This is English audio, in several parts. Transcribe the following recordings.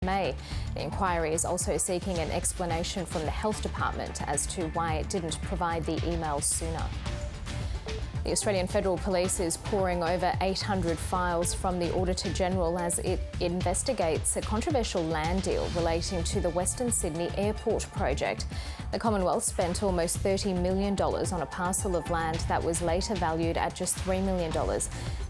May. The inquiry is also seeking an explanation from the Health Department as to why it didn't provide the emails sooner. The Australian Federal Police is poring over 800 files from the Auditor-General as it investigates a controversial land deal relating to the Western Sydney Airport project. The Commonwealth spent almost $30 million on a parcel of land that was later valued at just $3 million.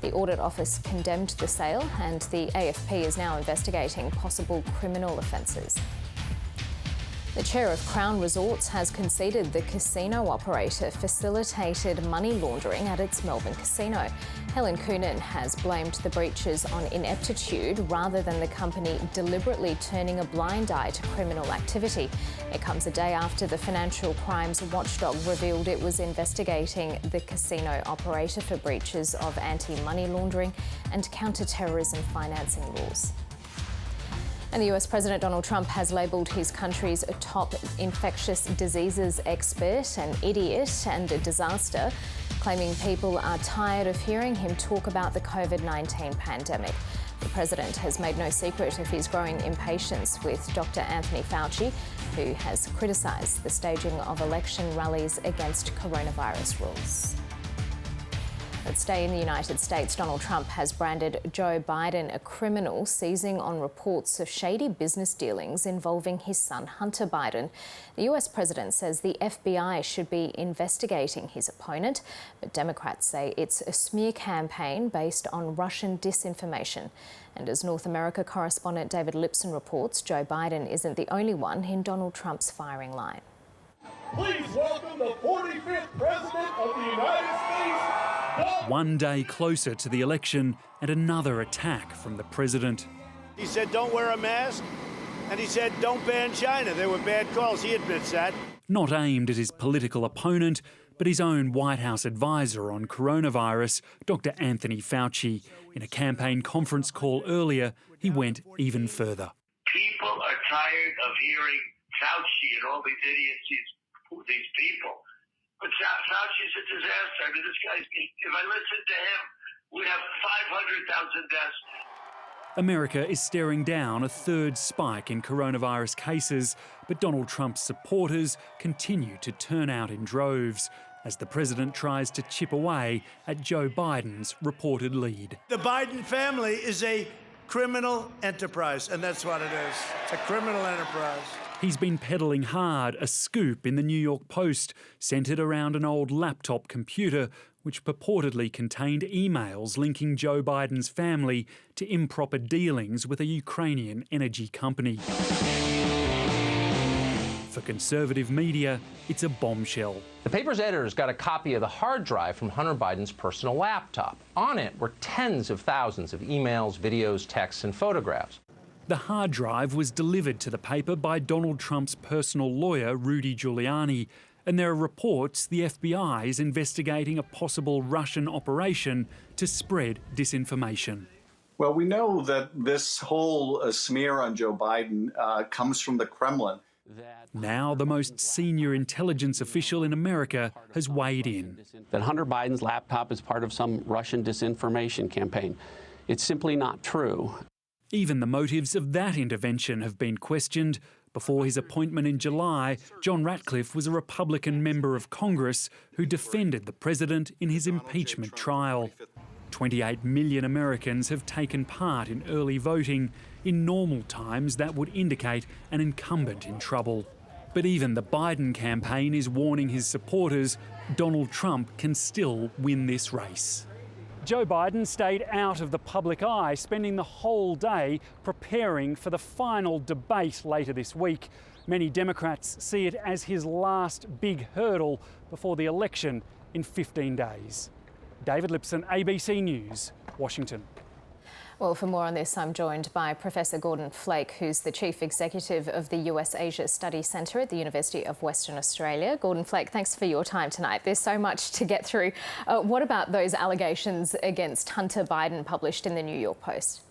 The Audit Office condemned the sale, and the AFP is now investigating possible criminal offences. The chair of Crown Resorts has conceded the casino operator facilitated money laundering at its Melbourne casino. Helen Coonan has blamed the breaches on ineptitude rather than the company deliberately turning a blind eye to criminal activity. It comes a day after the financial crimes watchdog revealed it was investigating the casino operator for breaches of anti-money laundering and counter-terrorism financing laws. And the US President Donald Trump has labelled his country's top infectious diseases expert an idiot and a disaster, claiming people are tired of hearing him talk about the COVID-19 pandemic. The president has made no secret of his growing impatience with Dr. Anthony Fauci, who has criticised the staging of election rallies against coronavirus rules. Let's stay in the United States. Donald Trump has branded Joe Biden a criminal, seizing on reports of shady business dealings involving his son Hunter Biden. The US president says the FBI should be investigating his opponent, but Democrats say it's a smear campaign based on Russian disinformation. And as North America correspondent David Lipson reports, Joe Biden isn't the only one in Donald Trump's firing line. Please welcome the 45th President of the United States. One day closer to the election and another attack from the president. He said, don't wear a mask, and he said, don't ban China. They were bad calls. He admits that. Not aimed at his political opponent, but his own White House advisor on coronavirus, Dr. Anthony Fauci. In a campaign conference call earlier, he went even further. People are tired of hearing Fauci and all these idiots, these people. But Fauci's a disaster. I mean, this guy's, if I listen to him, we have 500,000 deaths. America is staring down a third spike in coronavirus cases, but Donald Trump's supporters continue to turn out in droves as the president tries to chip away at Joe Biden's reported lead. The Biden family is a criminal enterprise, and that's what it is. It's a criminal enterprise. He's been peddling hard a scoop in the New York Post centred around an old laptop computer which purportedly contained emails linking Joe Biden's family to improper dealings with a Ukrainian energy company. For conservative media, it's a bombshell. The paper's editors got a copy of the hard drive from Hunter Biden's personal laptop. On it were tens of thousands of emails, videos, texts, and photographs. The hard drive was delivered to the paper by Donald Trump's personal lawyer, Rudy Giuliani, and there are reports the FBI is investigating a possible Russian operation to spread disinformation. Well, we know that this whole smear on Joe Biden comes from the Kremlin. Now the most senior intelligence official in America has weighed in. That Hunter Biden's laptop is part of some Russian disinformation campaign. It's simply not true. Even the motives of that intervention have been questioned. Before his appointment in July, John Ratcliffe was a Republican member of Congress who defended the president in his impeachment trial. 28 million Americans have taken part in early voting. In normal times, that would indicate an incumbent in trouble. But even the Biden campaign is warning his supporters Donald Trump can still win this race. Joe Biden stayed out of the public eye, spending the whole day preparing for the final debate later this week. Many Democrats see it as his last big hurdle before the election in 15 days. David Lipson, ABC News, Washington. Well, for more on this, I'm joined by Professor Gordon Flake, who's the Chief Executive of the US-Asia Study Centre at the University of Western Australia. Gordon Flake, thanks for your time tonight. There's so much to get through. What about those allegations against Hunter Biden published in the New York Post?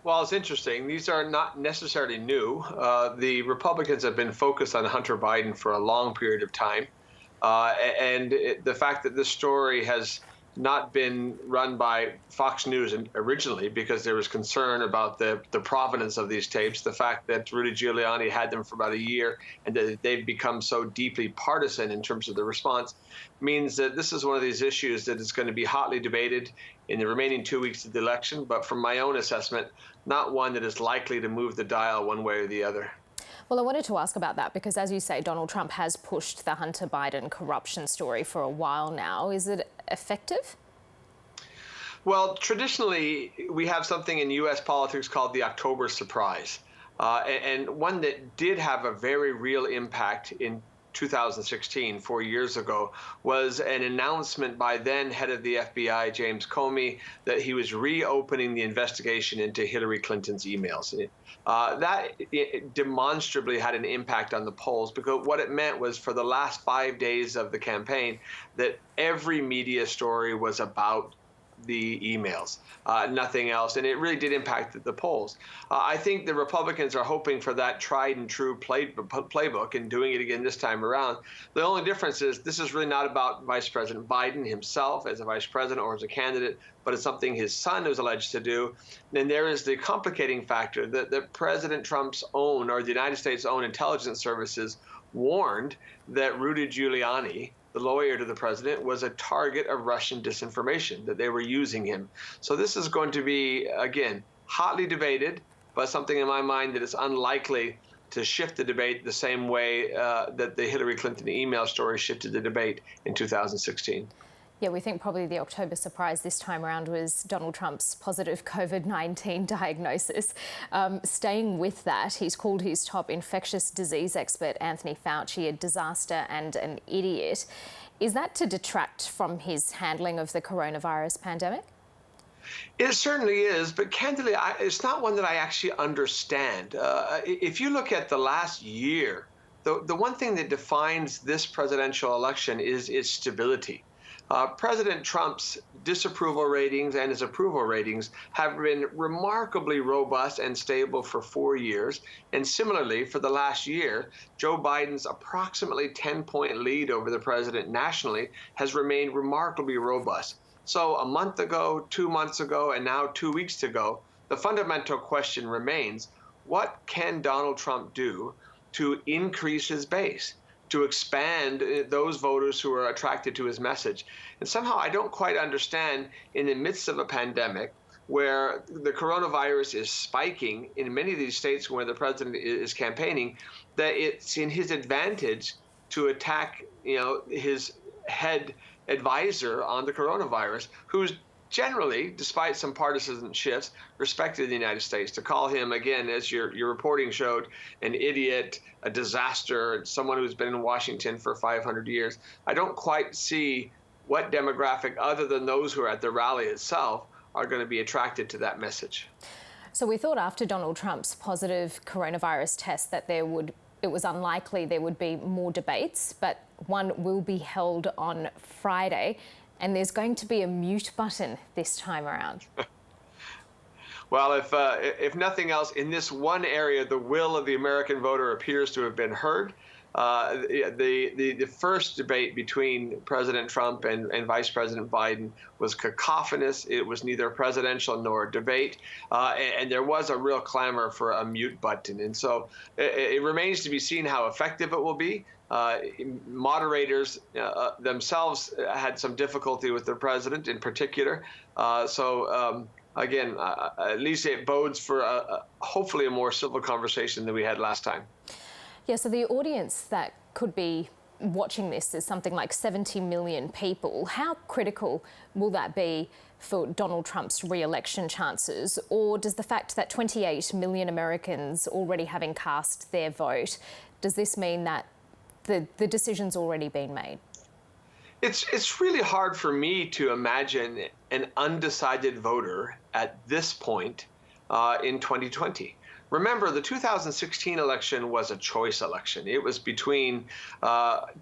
Well, it's interesting. These are not necessarily new. The Republicans have been focused on Hunter Biden for a long period of time. The fact that this story has not been run by Fox News originally, because there was concern about the provenance of these tapes, the fact that Rudy Giuliani had them for about a year, and that they've become so deeply partisan in terms of the response, means that this is one of these issues that is going to be hotly debated in the remaining 2 weeks of the election, but from my own assessment, not one that is likely to move the dial one way or the other. Well, I wanted to ask about that because, as you say, Donald Trump has pushed the Hunter Biden corruption story for a while now. Is it effective? Well, traditionally, we have something in U.S. politics called the October surprise, and one that did have a very real impact in 2016, 4 years ago, was an announcement by then head of the FBI, James Comey, that he was reopening the investigation into Hillary Clinton's emails. That demonstrably had an impact on the polls, because what it meant was, for the last 5 days of the campaign, that every media story was about the emails, nothing else. And it really did impact the polls. I think the Republicans are hoping for that tried and true playbook and doing it again this time around. The only difference is this is really not about Vice President Biden himself as a vice president or as a candidate, but it's something his son is alleged to do. And there is the complicating factor that President Trump's own, or the United States' own intelligence services, warned that Rudy Giuliani, the lawyer to the president, was a target of Russian disinformation, that they were using him. So this is going to be, again, hotly debated, but something in my mind that is unlikely to shift the debate the same way that the Hillary Clinton email story shifted the debate in 2016. Yeah, we think probably the October surprise this time around was Donald Trump's positive COVID-19 diagnosis. Staying with that, he's called his top infectious disease expert, Anthony Fauci, a disaster and an idiot. Is that to detract from his handling of the coronavirus pandemic? It certainly is, but candidly, it's not one that I actually understand. If you look at the last year, the one thing that defines this presidential election is its stability. President Trump's disapproval ratings and his approval ratings have been remarkably robust and stable for 4 years. And similarly, for the last year, Joe Biden's approximately 10-point lead over the president nationally has remained remarkably robust. So a month ago, 2 months ago, and now 2 weeks ago, the fundamental question remains, what can Donald Trump do to increase his base, to expand those voters who are attracted to his message? And somehow I don't quite understand, in the midst of a pandemic where the coronavirus is spiking in many of these states where the president is campaigning, that it's in his advantage to attack, his head advisor on the coronavirus, who's generally, despite some partisan shifts, respected in the United States. To call him, again, as your reporting showed, an idiot, a disaster, someone who's been in Washington for 500 years, I don't quite see what demographic, other than those who are at the rally itself, are going to be attracted to that message. So we thought after Donald Trump's positive coronavirus test that it was unlikely there would be more debates, but one will be held on Friday. And there's going to be a mute button this time around. Well, if nothing else, in this one area, the will of the American voter appears to have been heard. The first debate between President Trump and Vice President Biden was cacophonous. It was neither presidential nor a debate. And there was a real clamor for a mute button. And so it remains to be seen how effective it will be. Moderators themselves had some difficulty with the president in particular. Again, at least it bodes for hopefully a more civil conversation than we had last time. Yeah, so the audience that could be watching this is something like 70 million people. How critical will that be for Donald Trump's re-election chances? Or does the fact that 28 million Americans already having cast their vote, does this mean that the decision's already been made? It's really hard for me to imagine an undecided voter at this point in 2020. Remember, the 2016 election was a choice election. It was between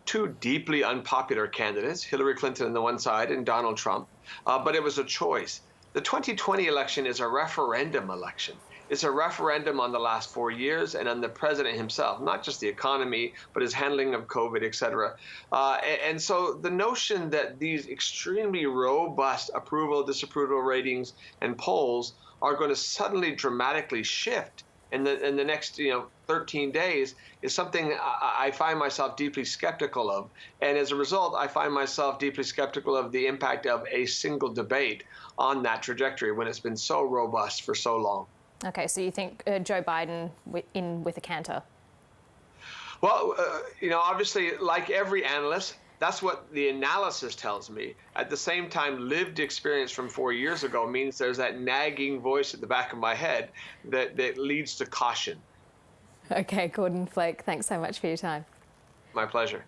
two deeply unpopular candidates, Hillary Clinton on the one side and Donald Trump, but it was a choice. The 2020 election is a referendum election. It's a referendum on the last 4 years and on the president himself, not just the economy, but his handling of COVID, et cetera. And so the notion that these extremely robust approval, disapproval ratings and polls are going to suddenly dramatically shift in the next 13 days is something I find myself deeply skeptical of. And as a result, I find myself deeply skeptical of the impact of a single debate on that trajectory when it's been so robust for so long. Okay, so you think Joe Biden in with a canter? Well, obviously, like every analyst, that's what the analysis tells me. At the same time, lived experience from 4 years ago means there's that nagging voice at the back of my head that leads to caution. Okay, Gordon Flake, thanks so much for your time. My pleasure.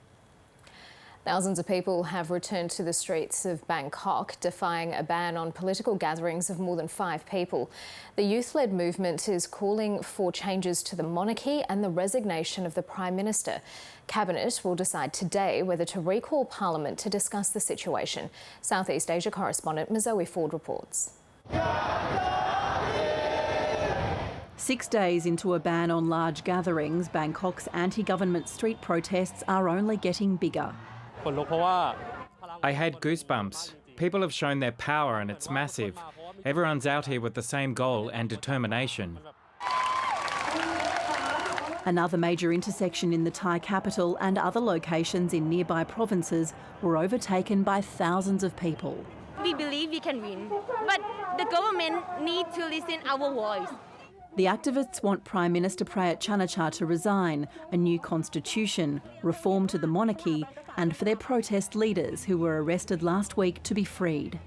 Thousands of people have returned to the streets of Bangkok, defying a ban on political gatherings of more than 5 people. The youth-led movement is calling for changes to the monarchy and the resignation of the Prime Minister. Cabinet will decide today whether to recall Parliament to discuss the situation. Southeast Asia correspondent Mazoe Ford reports. 6 days into a ban on large gatherings, Bangkok's anti-government street protests are only getting bigger. I had goosebumps. People have shown their power and it's massive. Everyone's out here with the same goal and determination. Another major intersection in the Thai capital and other locations in nearby provinces were overtaken by thousands of people. We believe we can win, but the government needs to listen our voice. The activists want Prime Minister Prayut Chan-o-cha to resign, a new constitution, reform to the monarchy, and for their protest leaders who were arrested last week to be freed.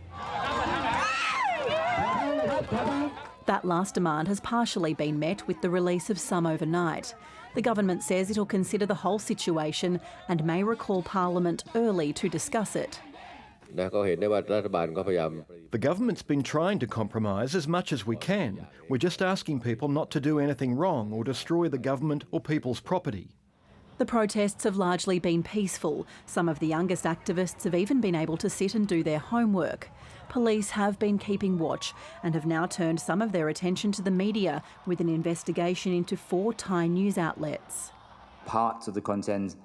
That last demand has partially been met with the release of some overnight. The government says it'll consider the whole situation and may recall Parliament early to discuss it. The government's been trying to compromise as much as we can. We're just asking people not to do anything wrong or destroy the government or people's property. The protests have largely been peaceful. Some of the youngest activists have even been able to sit and do their homework. Police have been keeping watch and have now turned some of their attention to the media with an investigation into 4 Thai news outlets. Parts of the content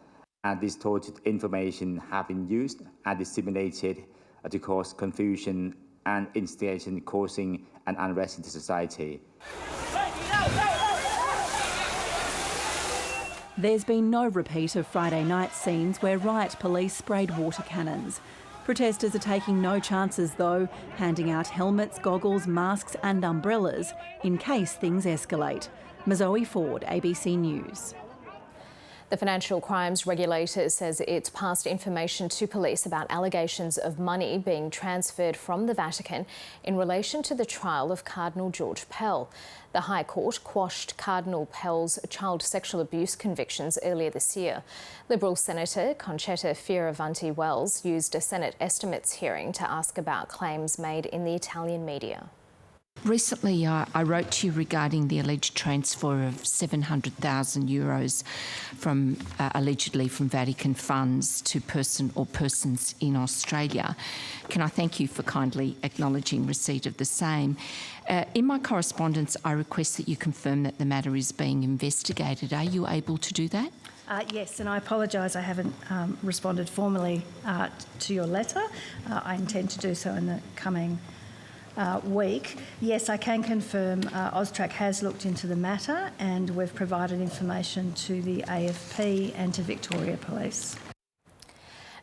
and distorted information have been used and disseminated to cause confusion and instigation, causing an unrest in the society. There's been no repeat of Friday night scenes where riot police sprayed water cannons. Protesters are taking no chances though, handing out helmets, goggles, masks and umbrellas in case things escalate. Mazoe Ford, ABC News. The Financial Crimes Regulator says it's passed information to police about allegations of money being transferred from the Vatican in relation to the trial of Cardinal George Pell. The High Court quashed Cardinal Pell's child sexual abuse convictions earlier this year. Liberal Senator Concetta Fierravanti-Wells used a Senate estimates hearing to ask about claims made in the Italian media. Recently, I wrote to you regarding the alleged transfer of €700,000 from allegedly from Vatican funds to person or persons in Australia. Can I thank you for kindly acknowledging receipt of the same? In my correspondence, I request that you confirm that the matter is being investigated. Are you able to do that? Yes, and I apologise I haven't responded formally to your letter. I intend to do so in the coming week. Yes, I can confirm AUSTRAC has looked into the matter and we've provided information to the AFP and to Victoria Police.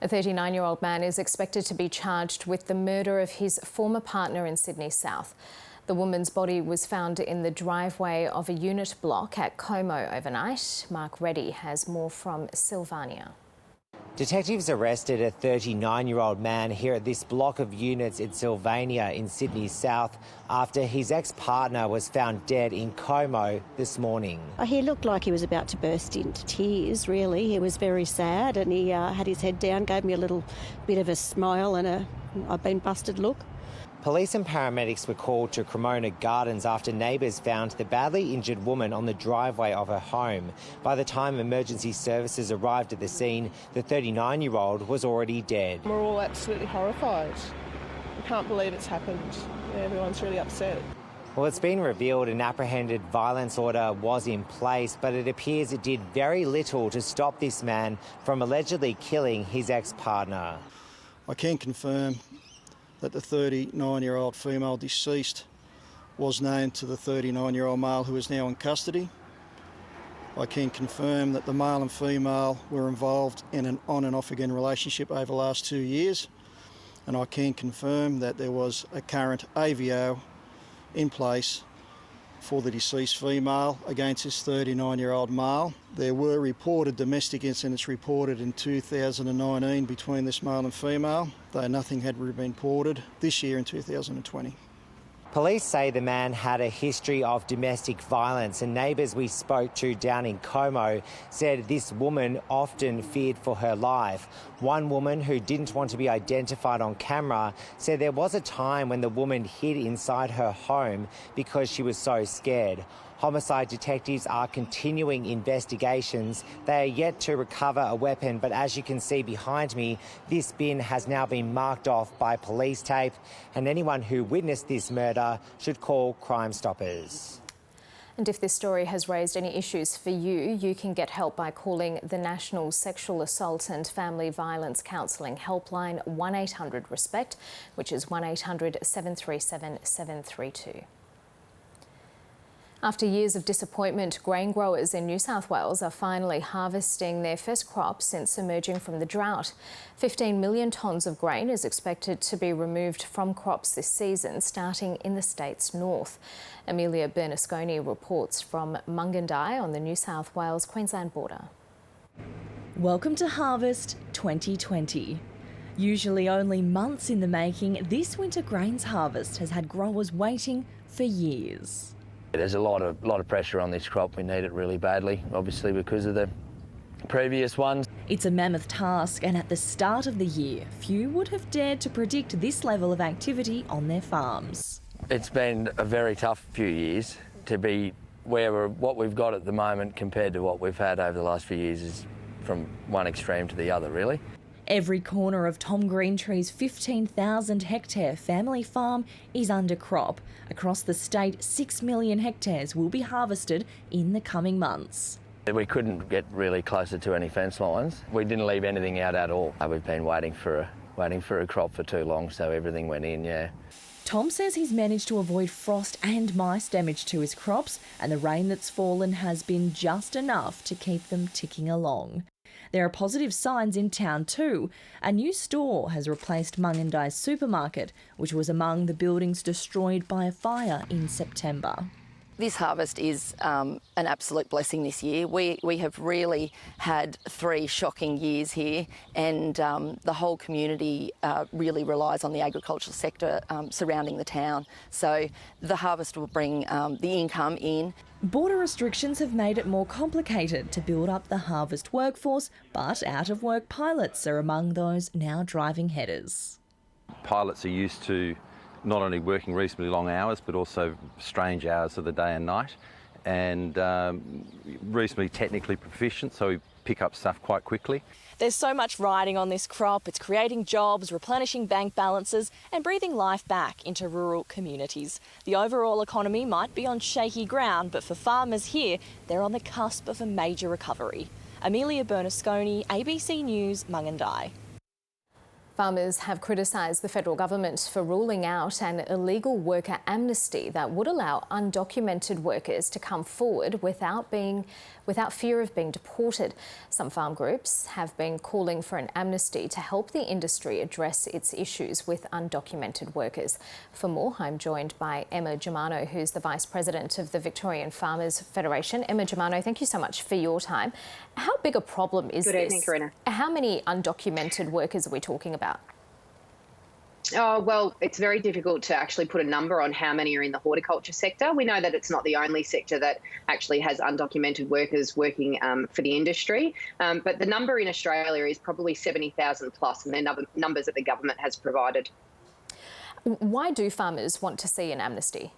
A 39-year-old man is expected to be charged with the murder of his former partner in Sydney South. The woman's body was found in the driveway of a unit block at Como overnight. Mark Reddy has more from Sylvania. Detectives arrested a 39-year-old man here at this block of units in Sylvania in Sydney South after his ex-partner was found dead in Como this morning. He looked like he was about to burst into tears, really. He was very sad and he had his head down, gave me a little bit of a smile and a I've been busted look. Police and paramedics were called to Cremona Gardens after neighbours found the badly injured woman on the driveway of her home. By the time emergency services arrived at the scene, the 39-year-old was already dead. We're all absolutely horrified. We can't believe it's happened. Everyone's really upset. Well, it's been revealed an apprehended violence order was in place, but it appears it did very little to stop this man from allegedly killing his ex-partner. I can confirm that the 39-year-old female deceased was known to the 39-year-old male who is now in custody. I can confirm that the male and female were involved in an on and off again relationship over the last 2 years, and I can confirm that there was a current AVO in place for the deceased female against this 39-year-old male. There were reported domestic incidents reported in 2019 between this male and female, though nothing had been reported this year in 2020. Police say the man had a history of domestic violence, and neighbours we spoke to down in Como said this woman often feared for her life. One woman who didn't want to be identified on camera said there was a time when the woman hid inside her home because she was so scared. Homicide detectives are continuing investigations. They are yet to recover a weapon, but as you can see behind me, this bin has now been marked off by police tape, and anyone who witnessed this murder should call Crime Stoppers. And if this story has raised any issues for you, you can get help by calling the National Sexual Assault and Family Violence Counselling helpline 1800-RESPECT, which is 1800 737 732. After years of disappointment, grain growers in New South Wales are finally harvesting their first crop since emerging from the drought. 15 million tonnes of grain is expected to be removed from crops this season, starting in the state's north. Amelia Bernasconi reports from Mungandai on the New South Wales-Queensland border. Welcome to Harvest 2020. Usually only months in the making, this winter grains harvest has had growers waiting for years. There's a lot of pressure on this crop. We need it really badly, obviously because of the previous ones. It's a mammoth task, and at the start of the year, few would have dared to predict this level of activity on their farms. It's been a very tough few years to be what we've got at the moment compared to what we've had over the last few years is from one extreme to the other, really. Every corner of Tom Greentree's 15,000-hectare family farm is under crop. Across the state, 6 million hectares will be harvested in the coming months. We couldn't get really closer to any fence lines. We didn't leave anything out at all. We've been waiting for a crop for too long, so everything went in, yeah. Tom says he's managed to avoid frost and mice damage to his crops, and the rain that's fallen has been just enough to keep them ticking along. There are positive signs in town too. A new store has replaced Mungandai's supermarket, which was among the buildings destroyed by a fire in September. This harvest is an absolute blessing this year. We have really had 3 shocking years here, and the whole community really relies on the agricultural sector surrounding the town. So the harvest will bring the income in. Border restrictions have made it more complicated to build up the harvest workforce, but out-of-work pilots are among those now driving headers. Pilots are used to not only working reasonably long hours, but also strange hours of the day and night, and reasonably technically proficient, so we pick up stuff quite quickly. There's so much riding on this crop. It's creating jobs, replenishing bank balances and breathing life back into rural communities. The overall economy might be on shaky ground, but for farmers here, they're on the cusp of a major recovery. Amelia Bernasconi, ABC News, Mungandai. Farmers have criticised the federal government for ruling out an illegal worker amnesty that would allow undocumented workers to come forward without fear of being deported. Some farm groups have been calling for an amnesty to help the industry address its issues with undocumented workers. For more, I'm joined by Emma Germano, who's the Vice President of the Victorian Farmers Federation. Emma Germano, thank you so much for your time. How big a problem is this? Good evening, Karina. How many undocumented workers are we talking about? Oh, well, it's very difficult to actually put a number on how many are in the horticulture sector. We know that it's not the only sector that actually has undocumented workers working for the industry. But the number in Australia is probably 70,000 plus, and they're numbers that the government has provided. Why do farmers want to see an amnesty?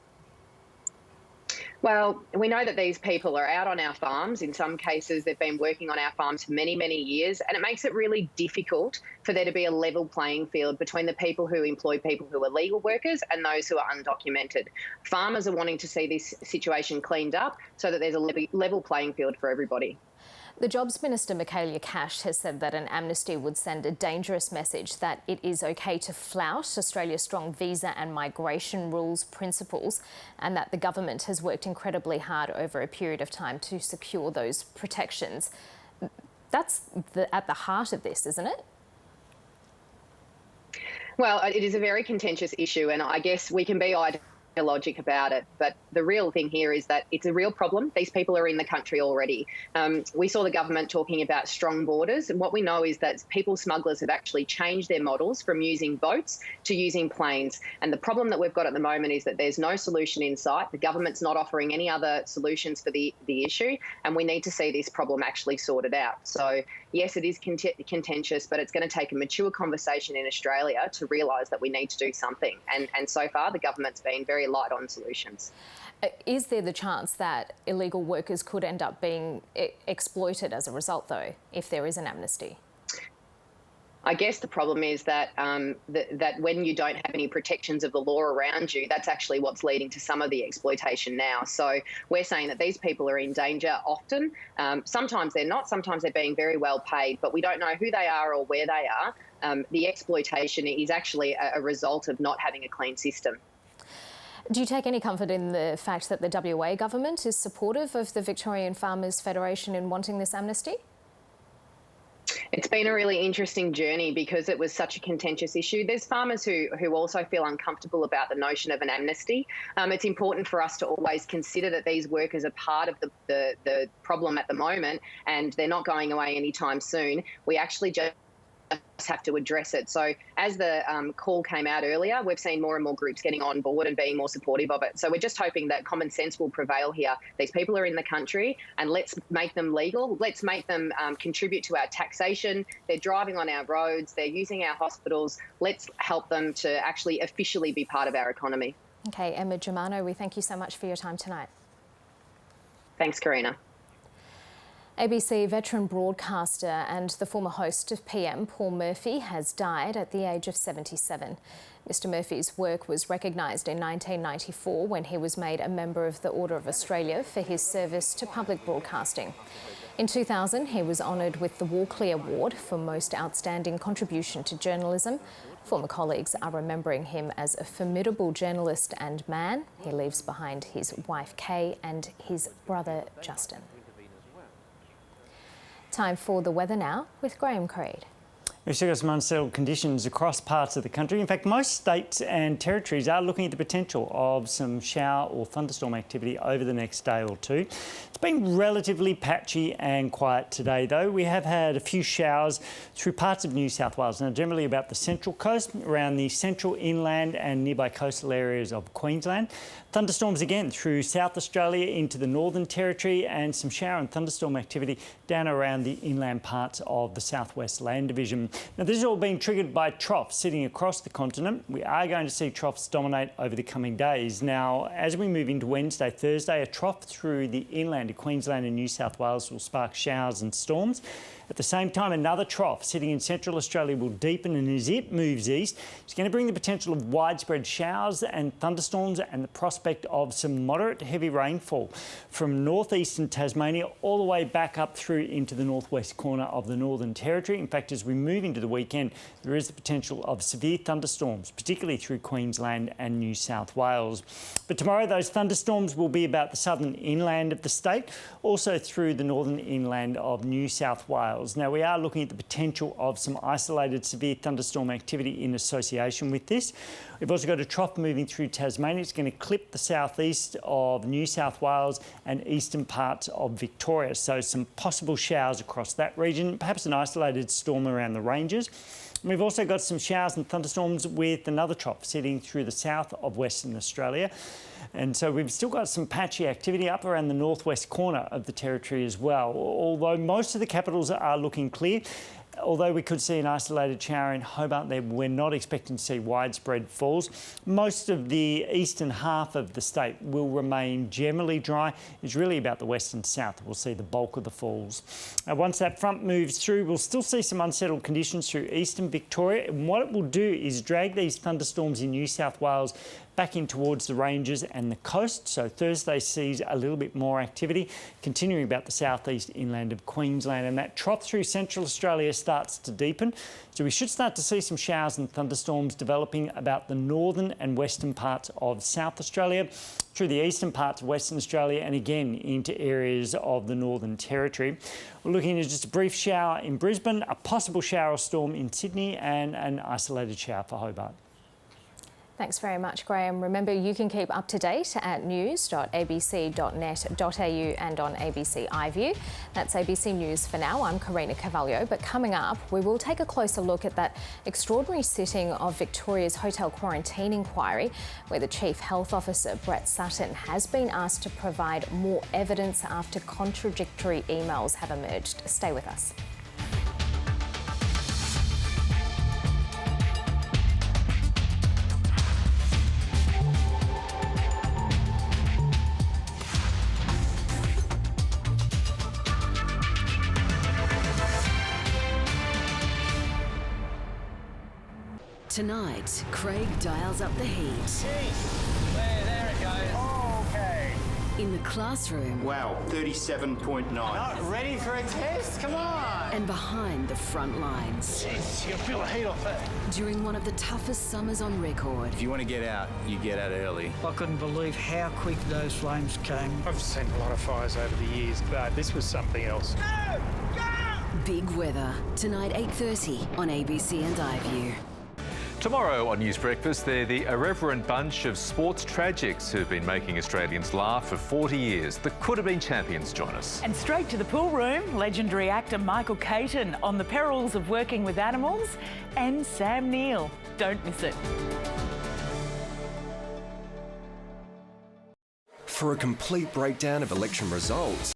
Well, we know that these people are out on our farms. In some cases, they've been working on our farms for many, many years, and it makes it really difficult for there to be a level playing field between the people who employ people who are legal workers and those who are undocumented. Farmers are wanting to see this situation cleaned up so that there's a level playing field for everybody. The Jobs Minister, Michaelia Cash, has said that an amnesty would send a dangerous message that it is okay to flout Australia's strong visa and migration rules principles, and that the government has worked incredibly hard over a period of time to secure those protections. That's at the heart of this, isn't it? Well, it is a very contentious issue, and I guess we can be logic about it, but the real thing here is that it's a real problem. These people are in the country already. We saw the government talking about strong borders, and what we know is that people smugglers have actually changed their models from using boats to using planes. And the problem that we've got at the moment is that there's no solution in sight. The government's not offering any other solutions for the issue, and we need to see this problem actually sorted out. So yes, it is contentious, but it's going to take a mature conversation in Australia to realise that we need to do something. And so far, the government's been very light on solutions. Is there the chance that illegal workers could end up being exploited as a result, though, if there is an amnesty? I guess the problem is that that when you don't have any protections of the law around you, that's actually what's leading to some of the exploitation now. So we're saying that these people are in danger often. Sometimes they're not. Sometimes they're being very well paid, but we don't know who they are or where they are. The exploitation is actually a result of not having a clean system. Do you take any comfort in the fact that the WA government is supportive of the Victorian Farmers Federation in wanting this amnesty? It's been a really interesting journey because it was such a contentious issue. There's farmers who also feel uncomfortable about the notion of an amnesty. It's important for us to always consider that these workers are part of the problem at the moment, and they're not going away anytime soon. We actually just have to address it. So as the call came out earlier, we've seen more and more groups getting on board and being more supportive of it. So we're just hoping that common sense will prevail here. These people are in the country, and let's make them legal. Let's make them contribute to our taxation. They're driving on our roads. They're using our hospitals. Let's help them to actually officially be part of our economy. Okay, Emma Germano, we thank you so much for your time tonight. Thanks, Karina. ABC veteran broadcaster and the former host of PM, Paul Murphy, has died at the age of 77. Mr Murphy's work was recognised in 1994 when he was made a member of the Order of Australia for his service to public broadcasting. In 2000, he was honoured with the Walkley Award for Most Outstanding Contribution to Journalism. Former colleagues are remembering him as a formidable journalist and man. He leaves behind his wife Kay and his brother Justin. Time for the weather now with Graham Creed. We've still got some unsettled conditions across parts of the country. In fact, most states and territories are looking at the potential of some shower or thunderstorm activity over the next day or two. It's been relatively patchy and quiet today, though. We have had a few showers through parts of New South Wales, now generally about the central coast, around the central inland and nearby coastal areas of Queensland. Thunderstorms again through South Australia into the Northern Territory, and some shower and thunderstorm activity down around the inland parts of the Southwest Land Division. Now, this has all been triggered by troughs sitting across the continent. We are going to see troughs dominate over the coming days. Now, as we move into Wednesday, Thursday, a trough through the inland of Queensland and New South Wales will spark showers and storms. At the same time, another trough sitting in Central Australia will deepen, and as it moves east, it's going to bring the potential of widespread showers and thunderstorms and the prospect of some moderate to heavy rainfall from northeastern Tasmania all the way back up through into the northwest corner of the Northern Territory. In fact, as we move into the weekend, there is the potential of severe thunderstorms, particularly through Queensland and New South Wales. But tomorrow, those thunderstorms will be about the southern inland of the state, also through the northern inland of New South Wales. Now, we are looking at the potential of some isolated severe thunderstorm activity in association with this. We've also got a trough moving through Tasmania. It's going to clip the southeast of New South Wales and eastern parts of Victoria. So some possible showers across that region, perhaps an isolated storm around the ranges. And we've also got some showers and thunderstorms with another trough sitting through the south of Western Australia. And so we've still got some patchy activity up around the northwest corner of the territory as well. Although most of the capitals are looking clear, although we could see an isolated shower in Hobart there, we're not expecting to see widespread falls. Most of the eastern half of the state will remain generally dry. It's really about the west and south we'll see the bulk of the falls. Once that front moves through, we'll still see some unsettled conditions through eastern Victoria, and what it will do is drag these thunderstorms in New South Wales back in towards the ranges and the coast. So Thursday sees a little bit more activity, continuing about the southeast inland of Queensland, and that trough through central Australia starts to deepen. So we should start to see some showers and thunderstorms developing about the northern and western parts of South Australia, through the eastern parts of Western Australia, and again into areas of the Northern Territory. We're looking at just a brief shower in Brisbane, a possible shower or storm in Sydney, and an isolated shower for Hobart. Thanks very much, Graham. Remember, you can keep up to date at news.abc.net.au and on ABC iView. That's ABC News for now. I'm Karina Carvalho. But coming up, we will take a closer look at that extraordinary sitting of Victoria's hotel quarantine inquiry, where the Chief Health Officer, Brett Sutton, has been asked to provide more evidence after contradictory emails have emerged. Stay with us. Tonight, Craig dials up the heat. There it goes. Oh, okay. In the classroom. Wow, 37.9. Not ready for a test? Come on. And behind the front lines. Jeez, you can feel the heat off that. During one of the toughest summers on record. If you want to get out, you get out early. I couldn't believe how quick those flames came. I've seen a lot of fires over the years, but this was something else. Go! Go! Big weather. Tonight, 8:30 on ABC and iView. Tomorrow on News Breakfast, they're the irreverent bunch of sports tragics who've been making Australians laugh for 40 years. The could-have-been champions join us. And straight to the pool room, legendary actor Michael Caton on the perils of working with animals, and Sam Neill. Don't miss it. For a complete breakdown of election results,